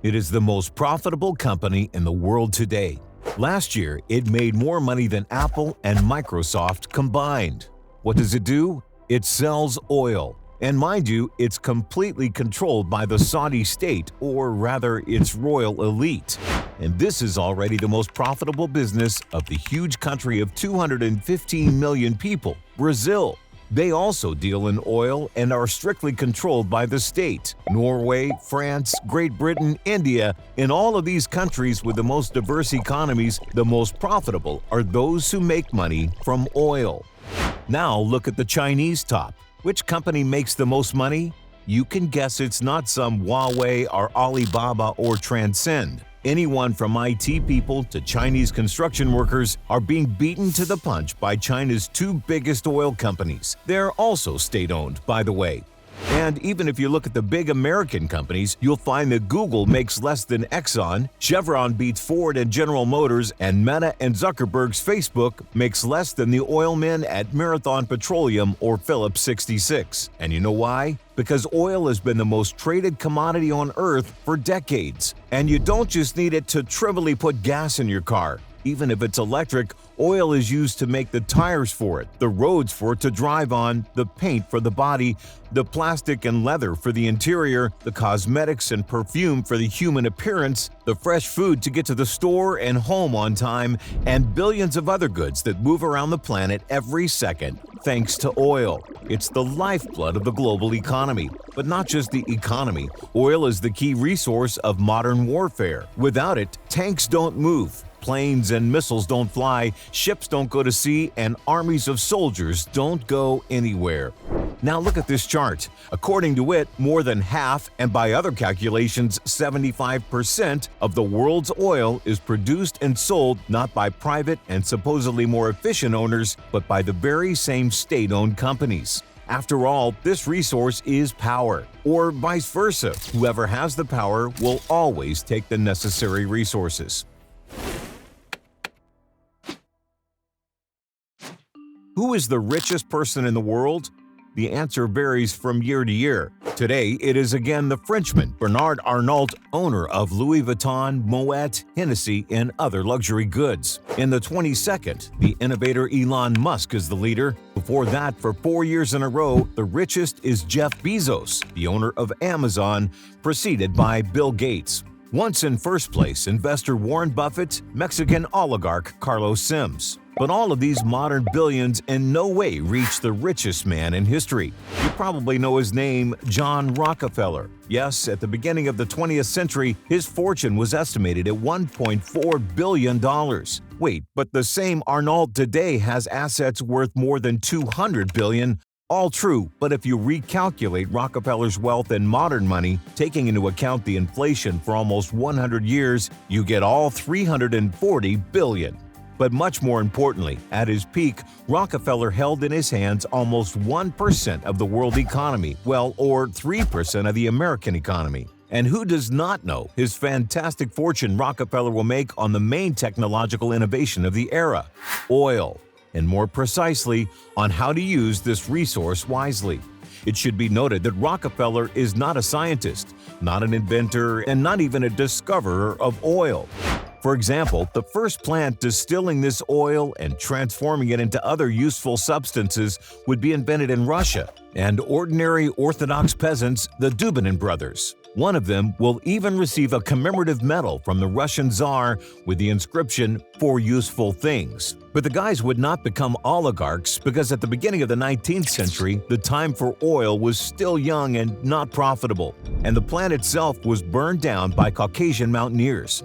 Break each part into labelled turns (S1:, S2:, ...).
S1: It is the most profitable company in the world today. Last year, it made more money than Apple and Microsoft combined. What does it do? It sells oil. And mind you, it's completely controlled by the Saudi state, or rather its royal elite. And this is already the most profitable business of the huge country of 215 million people, Brazil. They also deal in oil and are strictly controlled by the state. Norway, France, Great Britain, India, in all of these countries with the most diverse economies, the most profitable are those who make money from oil. Now look at the Chinese top. Which company makes the most money? You can guess it's not some Huawei or Alibaba or Transcend. Anyone from IT people to Chinese construction workers are being beaten to the punch by China's two biggest oil companies. They're also state-owned, by the way. And even if you look at the big American companies, you'll find that Google makes less than Exxon, Chevron beats Ford and General Motors, and Meta and Zuckerberg's Facebook makes less than the oil men at Marathon Petroleum or Phillips 66. And you know why? Because oil has been the most traded commodity on Earth for decades. And you don't just need it to trivially put gas in your car. Even if it's electric, oil is used to make the tires for it, the roads for it to drive on, the paint for the body, the plastic and leather for the interior, the cosmetics and perfume for the human appearance, the fresh food to get to the store and home on time, and billions of other goods that move around the planet every second, thanks to oil. It's the lifeblood of the global economy. But not just the economy, oil is the key resource of modern warfare. Without it, tanks don't move. Planes and missiles don't fly, ships don't go to sea, and armies of soldiers don't go anywhere. Now look at this chart. According to it, more than half, and by other calculations, 75% of the world's oil is produced and sold not by private and supposedly more efficient owners, but by the very same state-owned companies. After all, this resource is power, or vice versa. Whoever has the power will always take the necessary resources. Who is the richest person in the world? The answer varies from year to year. Today, it is again the Frenchman Bernard Arnault, owner of Louis Vuitton, Moet, Hennessy, and other luxury goods. In the 22nd, the innovator Elon Musk is the leader. Before that, for 4 years in a row, the richest is Jeff Bezos, the owner of Amazon, preceded by Bill Gates. Once in first place, investor Warren Buffett, Mexican oligarch Carlos Sims. But all of these modern billions in no way reach the richest man in history. You probably know his name, John Rockefeller. Yes, at the beginning of the 20th century, his fortune was estimated at $1.4 billion. Wait, but the same Arnault today has assets worth more than $200 billion. All true, but if you recalculate Rockefeller's wealth in modern money, taking into account the inflation for almost 100 years, you get all $340 billion. But much more importantly, at his peak, Rockefeller held in his hands almost 1% of the world economy, or 3% of the American economy. And who does not know his fantastic fortune Rockefeller will make on the main technological innovation of the era, oil, and more precisely, on how to use this resource wisely. It should be noted that Rockefeller is not a scientist, not an inventor, and not even a discoverer of oil. For example, the first plant distilling this oil and transforming it into other useful substances would be invented in Russia, and ordinary Orthodox peasants, the Dubinin brothers. One of them will even receive a commemorative medal from the Russian Tsar with the inscription, "For useful things." But the guys would not become oligarchs because at the beginning of the 19th century, the time for oil was still young and not profitable, and the plant itself was burned down by Caucasian mountaineers.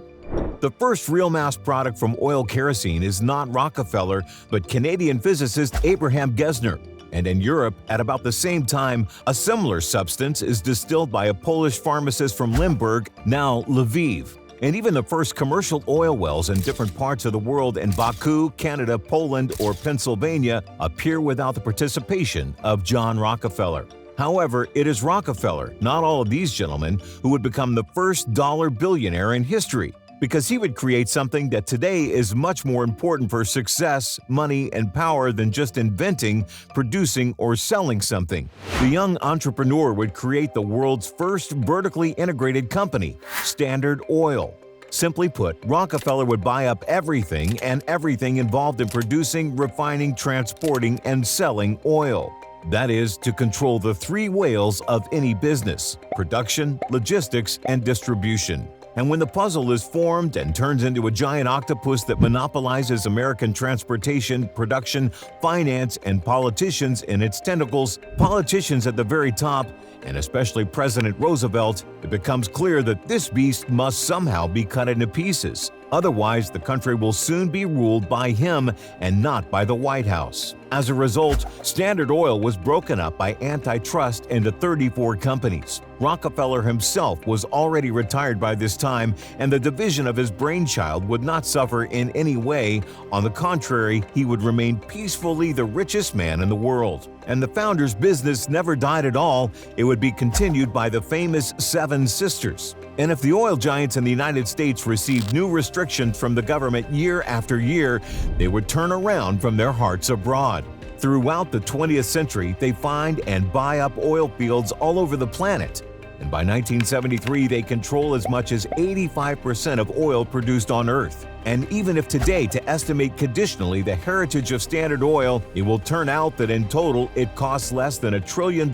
S1: The first real mass product from oil kerosene is not Rockefeller, but Canadian physicist Abraham Gesner. And in Europe, at about the same time, a similar substance is distilled by a Polish pharmacist from Limburg, now Lviv. And even the first commercial oil wells in different parts of the world in Baku, Canada, Poland, or Pennsylvania appear without the participation of John Rockefeller. However, it is Rockefeller, not all of these gentlemen, who would become the first dollar billionaire in history. because he would create something that today is much more important for success, money, and power than just inventing, producing, or selling something. The young entrepreneur would create the world's first vertically integrated company, Standard Oil. Simply put, Rockefeller would buy up everything and everything involved in producing, refining, transporting, and selling oil. That is, to control the three whales of any business: production, logistics, and distribution. And when the puzzle is formed and turns into a giant octopus that monopolizes American transportation, production, finance, and politicians in its tentacles, politicians at the very top, and especially President Roosevelt, it becomes clear that this beast must somehow be cut into pieces. Otherwise, the country will soon be ruled by him and not by the White House. As a result, Standard Oil was broken up by antitrust into 34 companies. Rockefeller himself was already retired by this time, and the division of his brainchild would not suffer in any way. On the contrary, he would remain peacefully the richest man in the world. And the founder's business never died at all. It would be continued by the famous Seven Sisters. And if the oil giants in the United States received new restrictions from the government year after year, they would turn around from their hearts abroad. Throughout the 20th century, they find and buy up oil fields all over the planet. And by 1973, they control as much as 85% of oil produced on Earth. And even if today, to estimate conditionally the heritage of Standard Oil, it will turn out that in total it costs less than $1 trillion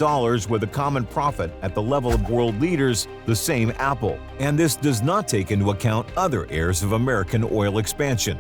S1: with a common profit at the level of world leaders, the same Apple. And this does not take into account other heirs of American oil expansion.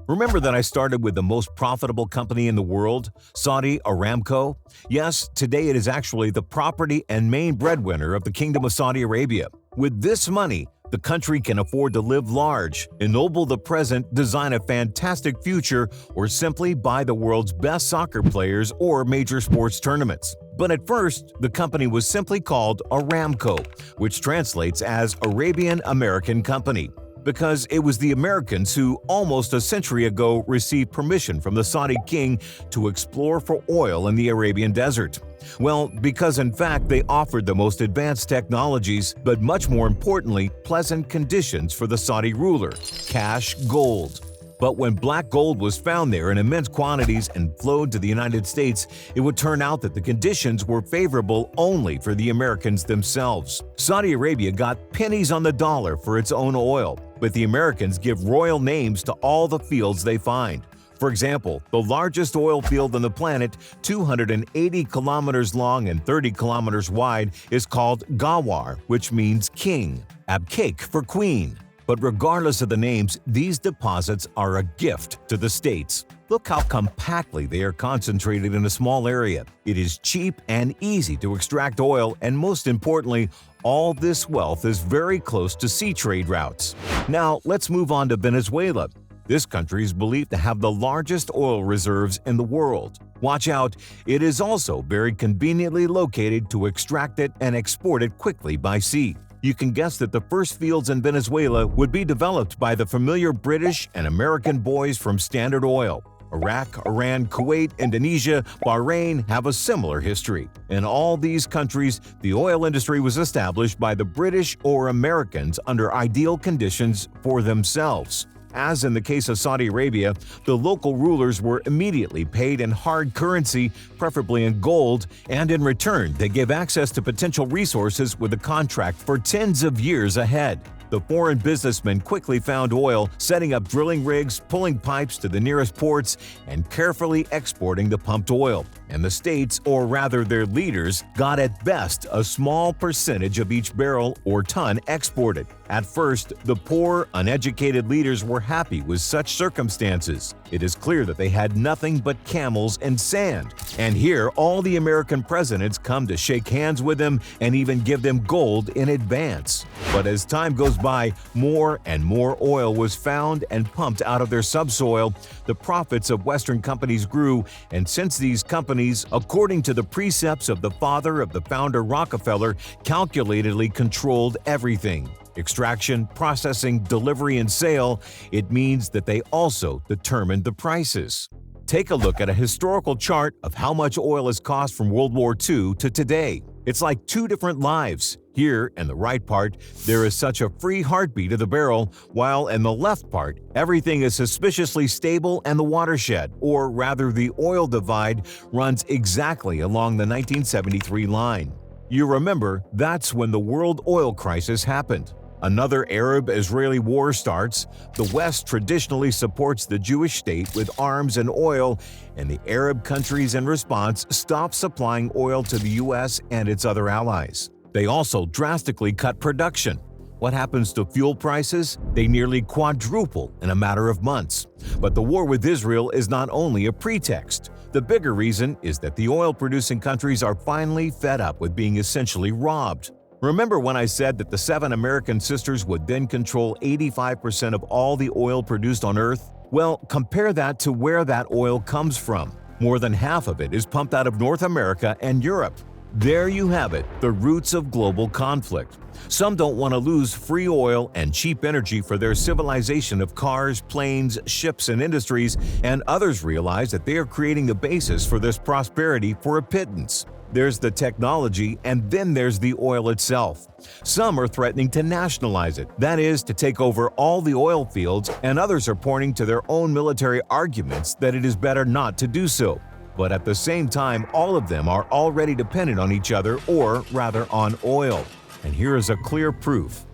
S1: Remember that I started with the most profitable company in the world, Saudi Aramco? Yes, today it is actually the property and main breadwinner of the Kingdom of Saudi Arabia. With this money, the country can afford to live large, ennoble the present, design a fantastic future, or simply buy the world's best soccer players or major sports tournaments. But at first, the company was simply called Aramco, which translates as Arabian American Company, because it was the Americans who, almost a century ago, received permission from the Saudi king to explore for oil in the Arabian desert. Well, because in fact they offered the most advanced technologies, but much more importantly, pleasant conditions for the Saudi ruler: cash gold. But when black gold was found there in immense quantities and flowed to the United States, it would turn out that the conditions were favorable only for the Americans themselves. Saudi Arabia got pennies on the dollar for its own oil, but the Americans give royal names to all the fields they find. For example, the largest oil field on the planet, 280 kilometers long and 30 kilometers wide, is called Gawar, which means king, Abqaiq for queen. But regardless of the names, these deposits are a gift to the states. Look how compactly they are concentrated in a small area. It is cheap and easy to extract oil, and most importantly, all this wealth is very close to sea trade routes. Now, let's move on to Venezuela. This country is believed to have the largest oil reserves in the world. Watch out, it is also very conveniently located to extract it and export it quickly by sea. You can guess that the first fields in Venezuela would be developed by the familiar British and American boys from Standard Oil. Iraq, Iran, Kuwait, Indonesia, Bahrain have a similar history. In all these countries, the oil industry was established by the British or Americans under ideal conditions for themselves. As in the case of Saudi Arabia, the local rulers were immediately paid in hard currency, preferably in gold, and in return they gave access to potential resources with a contract for tens of years ahead. The foreign businessmen quickly found oil, setting up drilling rigs, pulling pipes to the nearest ports, and carefully exporting the pumped oil. And the states, or rather their leaders, got at best a small percentage of each barrel or ton exported. At first, the poor, uneducated leaders were happy with such circumstances. It is clear that they had nothing but camels and sand. And here, all the American presidents come to shake hands with them and even give them gold in advance. But as time goes by, more and more oil was found and pumped out of their subsoil. The profits of Western companies grew, and since these companies, according to the precepts of the father of the founder Rockefeller, calculatedly controlled everything: extraction, processing, delivery, and sale, it means that they also determined the prices. Take a look at a historical chart of how much oil has cost from World War II to today. It's like two different lives. Here, in the right part, there is such a free heartbeat of the barrel, while in the left part, everything is suspiciously stable and the watershed, or rather the oil divide, runs exactly along the 1973 line. You remember, that's when the world oil crisis happened. Another Arab-Israeli war starts, the West traditionally supports the Jewish state with arms and oil, and the Arab countries in response stop supplying oil to the US and its other allies. They also drastically cut production. What happens to fuel prices? They nearly quadruple in a matter of months. But the war with Israel is not only a pretext. The bigger reason is that the oil-producing countries are finally fed up with being essentially robbed. Remember when I said that the 7 American sisters would then control 85% of all the oil produced on Earth? Well, compare that to where that oil comes from. More than half of it is pumped out of North America and Europe. There you have it, the roots of global conflict. Some don't want to lose free oil and cheap energy for their civilization of cars, planes, ships, and industries, and others realize that they are creating the basis for this prosperity for a pittance. There's the technology, and then there's the oil itself. Some are threatening to nationalize it, that is, to take over all the oil fields, and others are pointing to their own military arguments that it is better not to do so. But at the same time, all of them are already dependent on each other, or rather on oil. And here is a clear proof.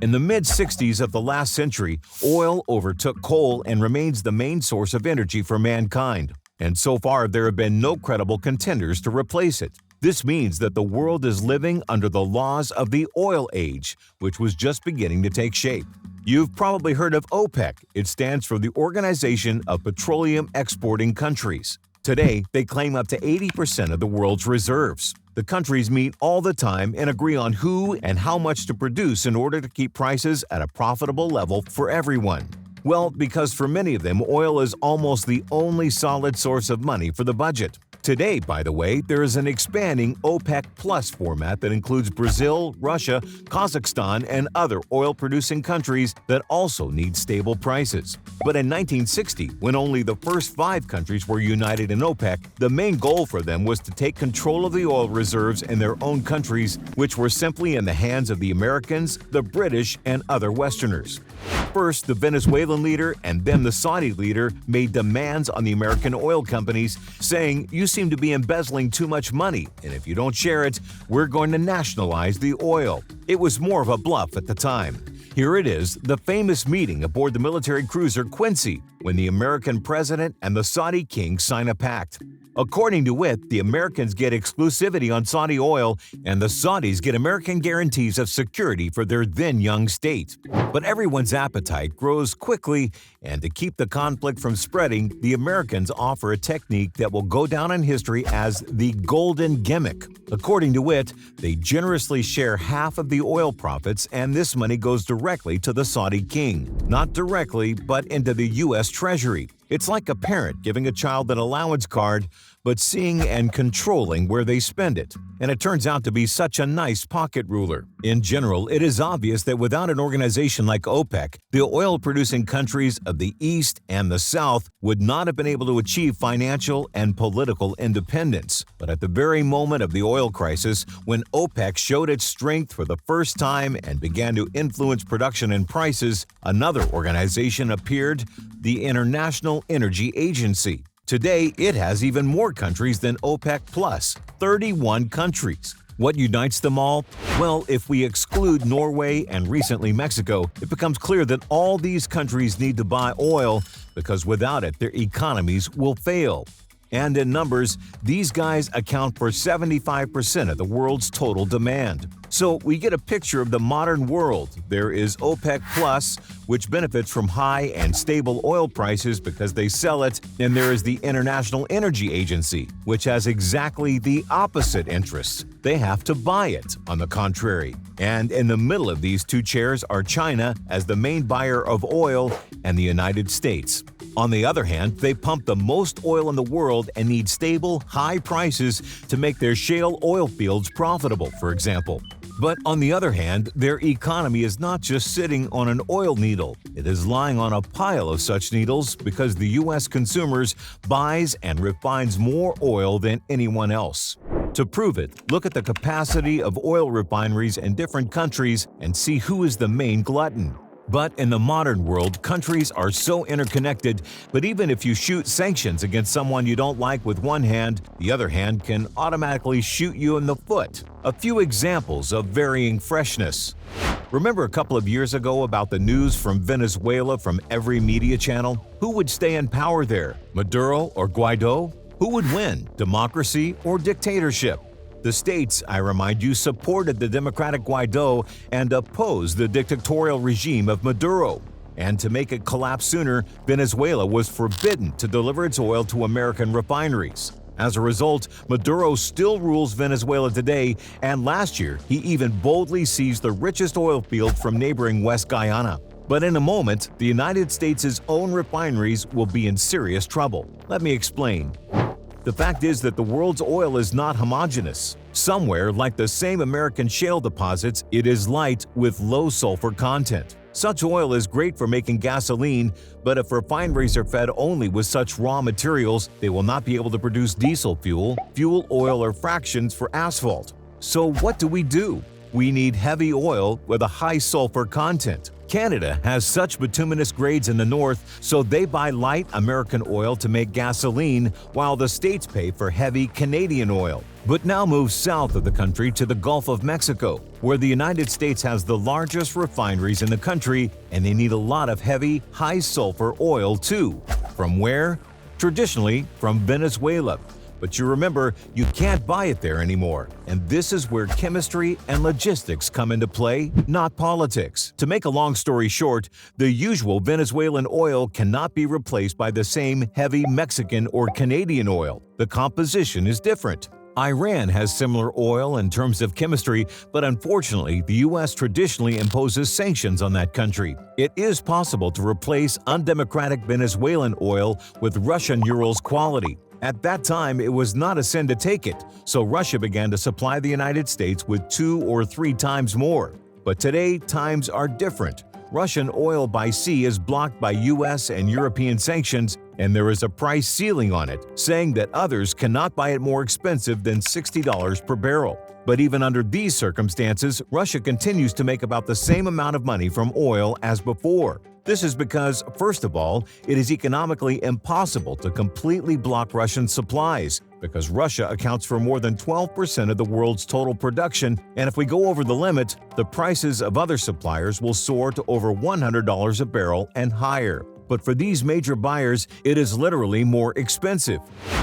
S1: In the mid-60s of the last century, oil overtook coal and remains the main source of energy for mankind. And so far, there have been no credible contenders to replace it. This means that the world is living under the laws of the oil age, which was just beginning to take shape. You've probably heard of OPEC. It stands for the Organization of Petroleum Exporting Countries. Today, they claim up to 80% of the world's reserves. The countries meet all the time and agree on who and how much to produce in order to keep prices at a profitable level for everyone. Well, because for many of them, oil is almost the only solid source of money for the budget. Today, by the way, there is an expanding OPEC Plus format that includes Brazil, Russia, Kazakhstan, and other oil-producing countries that also need stable prices. But in 1960, when only the first 5 countries were united in OPEC, the main goal for them was to take control of the oil reserves in their own countries, which were simply in the hands of the Americans, the British, and other Westerners. First, the Venezuelan leader and then the Saudi leader made demands on the American oil companies, saying, "You seem to be embezzling too much money, and if you don't share it, we're going to nationalize the oil." It was more of a bluff at the time. Here it is, the famous meeting aboard the military cruiser Quincy, when the American president and the Saudi king sign a pact. According to it, the Americans get exclusivity on Saudi oil, and the Saudis get American guarantees of security for their then young state. But everyone's appetite grows quickly, and to keep the conflict from spreading, the Americans offer a technique that will go down in history as the golden gimmick. According to it, they generously share half of the oil profits, and this money goes directly to the Saudi king. Not directly, but into the U.S. Treasury. It's like a parent giving a child an allowance card, but seeing and controlling where they spend it. And it turns out to be such a nice pocket ruler. In general, it is obvious that without an organization like OPEC, the oil-producing countries of the East and the South would not have been able to achieve financial and political independence. But at the very moment of the oil crisis, when OPEC showed its strength for the first time and began to influence production and prices, another organization appeared, the International Energy Agency. Today, it has even more countries than OPEC Plus, 31 countries. What unites them all? Well, if we exclude Norway and recently Mexico, it becomes clear that all these countries need to buy oil because without it, their economies will fail. And in numbers, these guys account for 75% of the world's total demand. So we get a picture of the modern world. There is OPEC Plus, which benefits from high and stable oil prices because they sell it, and there is the International Energy Agency, which has exactly the opposite interests. They have to buy it, on the contrary. And in the middle of these two chairs are China as the main buyer of oil and the United States. On the other hand, they pump the most oil in the world and need stable, high prices to make their shale oil fields profitable, for example. But on the other hand, their economy is not just sitting on an oil needle. It is lying on a pile of such needles because the U.S. consumers buys and refines more oil than anyone else. To prove it, look at the capacity of oil refineries in different countries and see who is the main glutton. But in the modern world, countries are so interconnected, but even if you shoot sanctions against someone you don't like with one hand, the other hand can automatically shoot you in the foot. A few examples of varying freshness. Remember a couple of years ago about the news from Venezuela from every media channel? Who would stay in power there, Maduro or Guaido? Who would win, democracy or dictatorship? The states, I remind you, supported the democratic Guaido and opposed the dictatorial regime of Maduro. And to make it collapse sooner, Venezuela was forbidden to deliver its oil to American refineries. As a result, Maduro still rules Venezuela today, and last year he even boldly seized the richest oil field from neighboring West Guyana. But in a moment, the United States' own refineries will be in serious trouble. Let me explain. The fact is that the world's oil is not homogeneous. Somewhere, like the same American shale deposits, it is light with low sulfur content. Such oil is great for making gasoline, but if refineries are fed only with such raw materials, they will not be able to produce diesel fuel, fuel oil, or fractions for asphalt. So what do? We need heavy oil with a high sulfur content. Canada has such bituminous grades in the north, so they buy light American oil to make gasoline, while the states pay for heavy Canadian oil. But now move south of the country to the Gulf of Mexico, where the United States has the largest refineries in the country, and they need a lot of heavy, high-sulfur oil too. From where? Traditionally, from Venezuela. But you remember, you can't buy it there anymore. And this is where chemistry and logistics come into play, not politics. To make a long story short, the usual Venezuelan oil cannot be replaced by the same heavy Mexican or Canadian oil. The composition is different. Iran has similar oil in terms of chemistry, but unfortunately, the U.S. traditionally imposes sanctions on that country. It is possible to replace undemocratic Venezuelan oil with Russian Urals quality. At that time, it was not a sin to take it, so Russia began to supply the United States with 2 or 3 times more. But today, times are different. Russian oil by sea is blocked by U.S. and European sanctions, and there is a price ceiling on it, saying that others cannot buy it more expensive than $60 per barrel. But even under these circumstances, Russia continues to make about the same amount of money from oil as before. This is because, first of all, it is economically impossible to completely block Russian supplies, because Russia accounts for more than 12% of the world's total production, and if we go over the limit, the prices of other suppliers will soar to over $100 a barrel and higher. But for these major buyers, it is literally more expensive.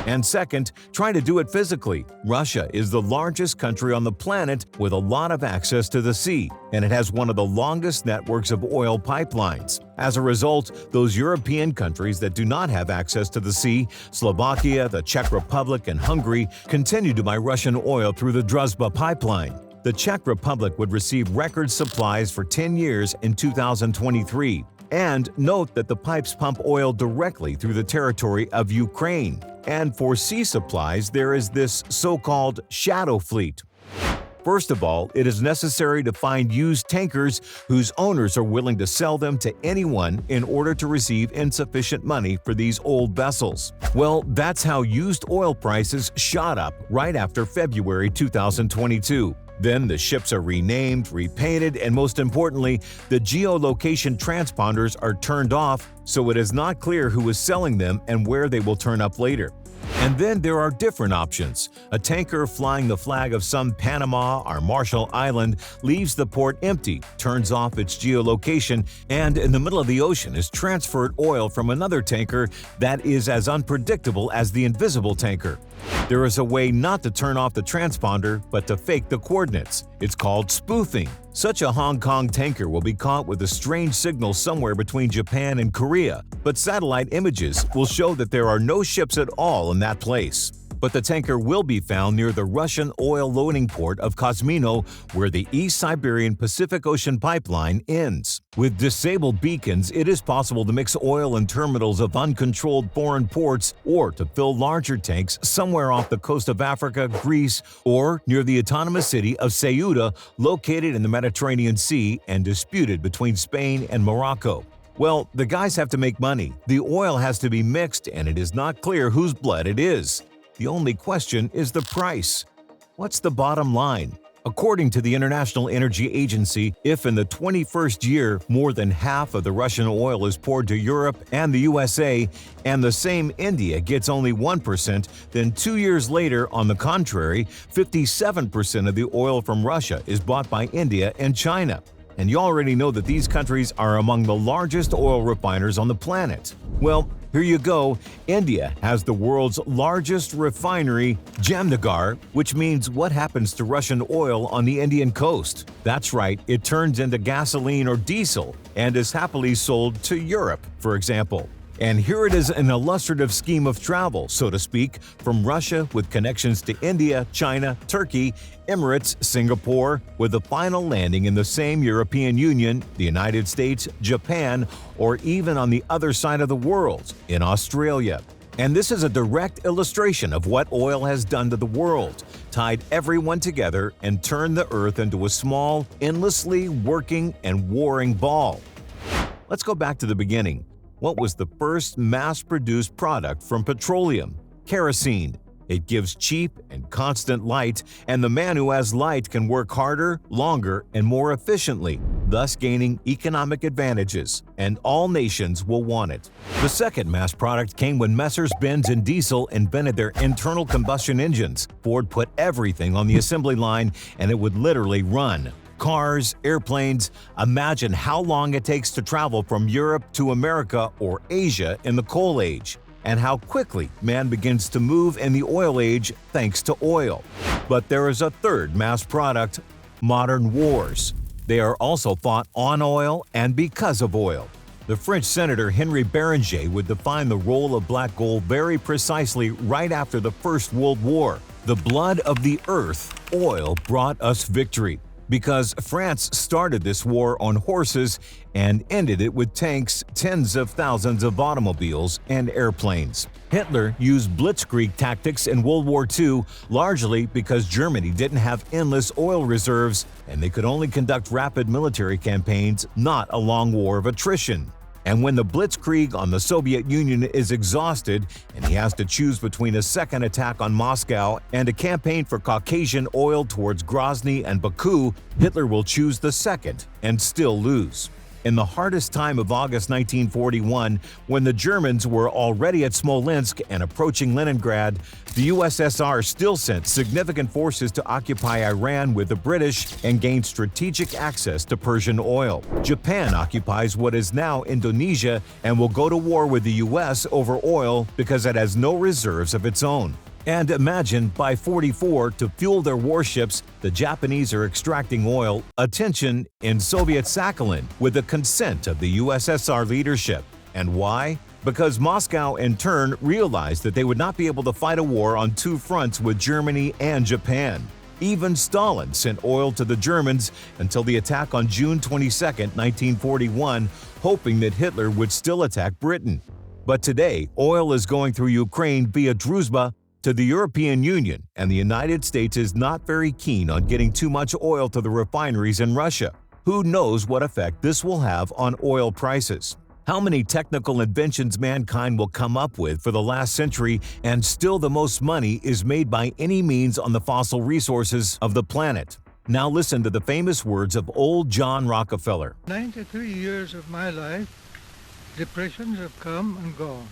S1: And second, try to do it physically. Russia is the largest country on the planet with a lot of access to the sea, and it has one of the longest networks of oil pipelines. As a result, those European countries that do not have access to the sea, Slovakia, the Czech Republic, and Hungary, continue to buy Russian oil through the Druzhba pipeline. The Czech Republic would receive record supplies for 10 years in 2023. And note that the pipes pump oil directly through the territory of Ukraine. And for sea supplies, there is this so-called shadow fleet. First of all, it is necessary to find used tankers whose owners are willing to sell them to anyone in order to receive insufficient money for these old vessels. Well, that's how used oil prices shot up right after February 2022. Then the ships are renamed, repainted, and most importantly, the geolocation transponders are turned off, so it is not clear who is selling them and where they will turn up later. And then there are different options. A tanker flying the flag of some Panama or Marshall Island leaves the port empty, turns off its geolocation, and in the middle of the ocean is transferred oil from another tanker that is as unpredictable as the invisible tanker. There is a way not to turn off the transponder, but to fake the coordinates. It's called spoofing. Such a Hong Kong tanker will be caught with a strange signal somewhere between Japan and Korea, but satellite images will show that there are no ships at all in that place. But the tanker will be found near the Russian oil loading port of Kozmino, where the East Siberian Pacific Ocean pipeline ends. With disabled beacons, it is possible to mix oil in terminals of uncontrolled foreign ports or to fill larger tanks somewhere off the coast of Africa, Greece, or near the autonomous city of Ceuta, located in the Mediterranean Sea and disputed between Spain and Morocco. Well, the guys have to make money. The oil has to be mixed, and it is not clear whose blood it is. The only question is the price. What's the bottom line? According to the International Energy Agency, if in the 21st year more than half of the Russian oil is poured to Europe and the USA, and the same India gets only 1%, then 2 years later, on the contrary, 57% of the oil from Russia is bought by India and China. And you already know that these countries are among the largest oil refiners on the planet. Well, here you go. India has the world's largest refinery, Jamnagar, which means what happens to Russian oil on the Indian coast. That's right, it turns into gasoline or diesel and is happily sold to Europe, for example. And here it is, an illustrative scheme of travel, so to speak, from Russia with connections to India, China, Turkey, Emirates, Singapore, with a final landing in the same European Union, the United States, Japan, or even on the other side of the world, in Australia. And this is a direct illustration of what oil has done to the world, tied everyone together and turned the earth into a small, endlessly working and warring ball. Let's go back to the beginning. What was the first mass-produced product from petroleum? Kerosene. It gives cheap and constant light, and the man who has light can work harder, longer, and more efficiently, thus gaining economic advantages, and all nations will want it. The second mass product came when Mercedes-Benz and Diesel invented their internal combustion engines. Ford put everything on the assembly line, and it would literally run. Cars, airplanes, imagine how long it takes to travel from Europe to America or Asia in the coal age, and how quickly man begins to move in the oil age thanks to oil. But there is a third mass product: modern wars. They are also fought on oil and because of oil. The French Senator Henry Béranger would define the role of black gold very precisely right after the First World War. The blood of the earth, oil, brought us victory, because France started this war on horses and ended it with tanks, tens of thousands of automobiles, and airplanes. Hitler used blitzkrieg tactics in World War II largely because Germany didn't have endless oil reserves and they could only conduct rapid military campaigns, not a long war of attrition. And when the blitzkrieg on the Soviet Union is exhausted and he has to choose between a second attack on Moscow and a campaign for Caucasian oil towards Grozny and Baku, Hitler will choose the second and still lose. In the hardest time of August 1941, when the Germans were already at Smolensk and approaching Leningrad, the USSR still sent significant forces to occupy Iran with the British and gain strategic access to Persian oil. Japan occupies what is now Indonesia and will go to war with the US over oil because it has no reserves of its own. And imagine, by 44, to fuel their warships, the Japanese are extracting oil, attention, in Soviet Sakhalin with the consent of the USSR leadership. And why? Because Moscow in turn realized that they would not be able to fight a war on two fronts with Germany and Japan. Even Stalin sent oil to the Germans until the attack on June 22, 1941, hoping that Hitler would still attack Britain. But today, oil is going through Ukraine via Druzhba to the European Union, and the United States is not very keen on getting too much oil to the refineries in Russia. Who knows what effect this will have on oil prices? How many technical inventions mankind will come up with for the last century, and still the most money is made by any means on the fossil resources of the planet. Now listen to the famous words of old John Rockefeller.
S2: 93 years of my life, depressions have come and gone.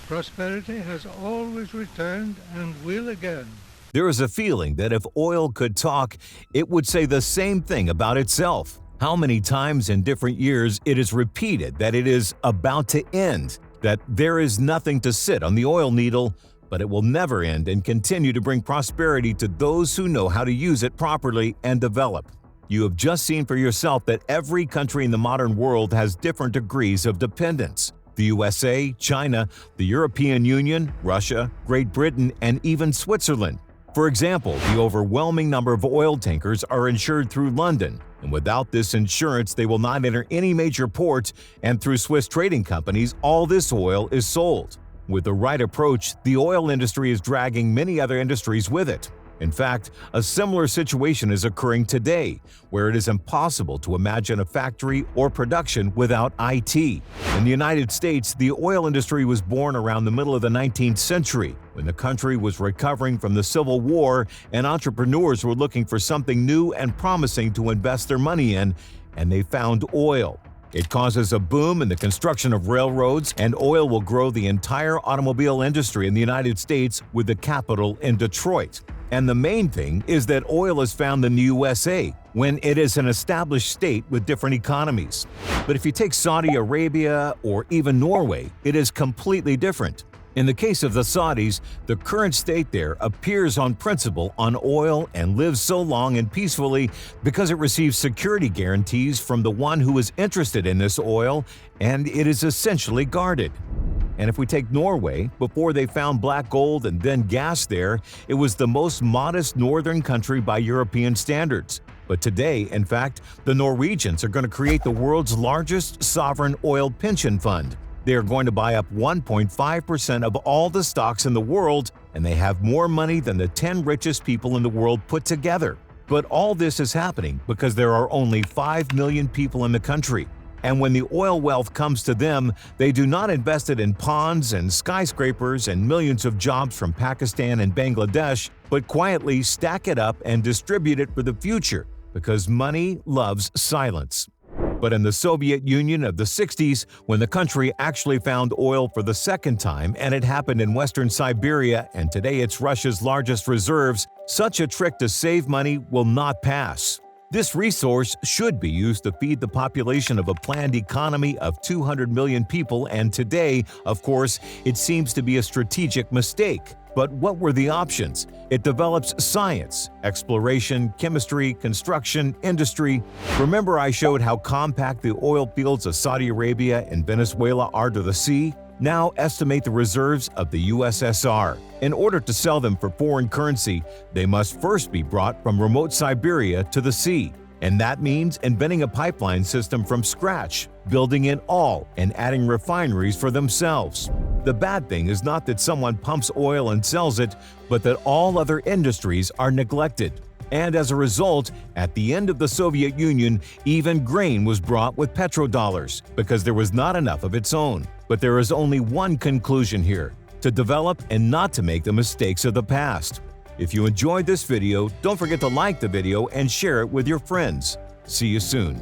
S2: Prosperity has always returned and will again.
S1: There is a feeling that if oil could talk, it would say the same thing about itself. How many times in different years it is repeated that it is about to end, that there is nothing to sit on the oil needle, but it will never end and continue to bring prosperity to those who know how to use it properly and develop. You have just seen for yourself that every country in the modern world has different degrees of dependence. The USA, China, the European Union, Russia, Great Britain, and even Switzerland. For example, the overwhelming number of oil tankers are insured through London, and without this insurance they will not enter any major port, and through Swiss trading companies all this oil is sold. With the right approach, the oil industry is dragging many other industries with it. In fact, a similar situation is occurring today, where it is impossible to imagine a factory or production without IT. In the United States, the oil industry was born around the middle of the 19th century, when the country was recovering from the Civil War and entrepreneurs were looking for something new and promising to invest their money in, and they found oil. It causes a boom in the construction of railroads, and oil will grow the entire automobile industry in the United States, with the capital in Detroit. And the main thing is that oil is found in the USA, when it is an established state with different economies. But if you take Saudi Arabia or even Norway, it is completely different. In the case of the Saudis, the current state there appears on principle on oil and lives so long and peacefully because it receives security guarantees from the one who is interested in this oil, and it is essentially guarded. And if we take Norway, before they found black gold and then gas there, it was the most modest northern country by European standards. But today, in fact, the Norwegians are going to create the world's largest sovereign oil pension fund. They are going to buy up 1.5% of all the stocks in the world, and they have more money than the 10 richest people in the world put together. But all this is happening because there are only 5 million people in the country. And when the oil wealth comes to them, they do not invest it in ponds and skyscrapers and millions of jobs from Pakistan and Bangladesh, but quietly stack it up and distribute it for the future, because money loves silence. But in the Soviet Union of the 60s, when the country actually found oil for the second time, and it happened in western Siberia, and today it's Russia's largest reserves, such a trick to save money will not pass. This resource should be used to feed the population of a planned economy of 200 million people, and today, of course, it seems to be a strategic mistake. But what were the options? It develops science, exploration, chemistry, construction, industry. Remember I showed how compact the oil fields of Saudi Arabia and Venezuela are to the sea? Now estimate the reserves of the USSR. In order to sell them for foreign currency, they must first be brought from remote Siberia to the sea. And that means inventing a pipeline system from scratch, building it all, and adding refineries for themselves. The bad thing is not that someone pumps oil and sells it, but that all other industries are neglected. And as a result, at the end of the Soviet Union, even grain was brought with petrodollars, because there was not enough of its own. But there is only one conclusion here: to develop and not to make the mistakes of the past. If you enjoyed this video, don't forget to like the video and share it with your friends. See you soon.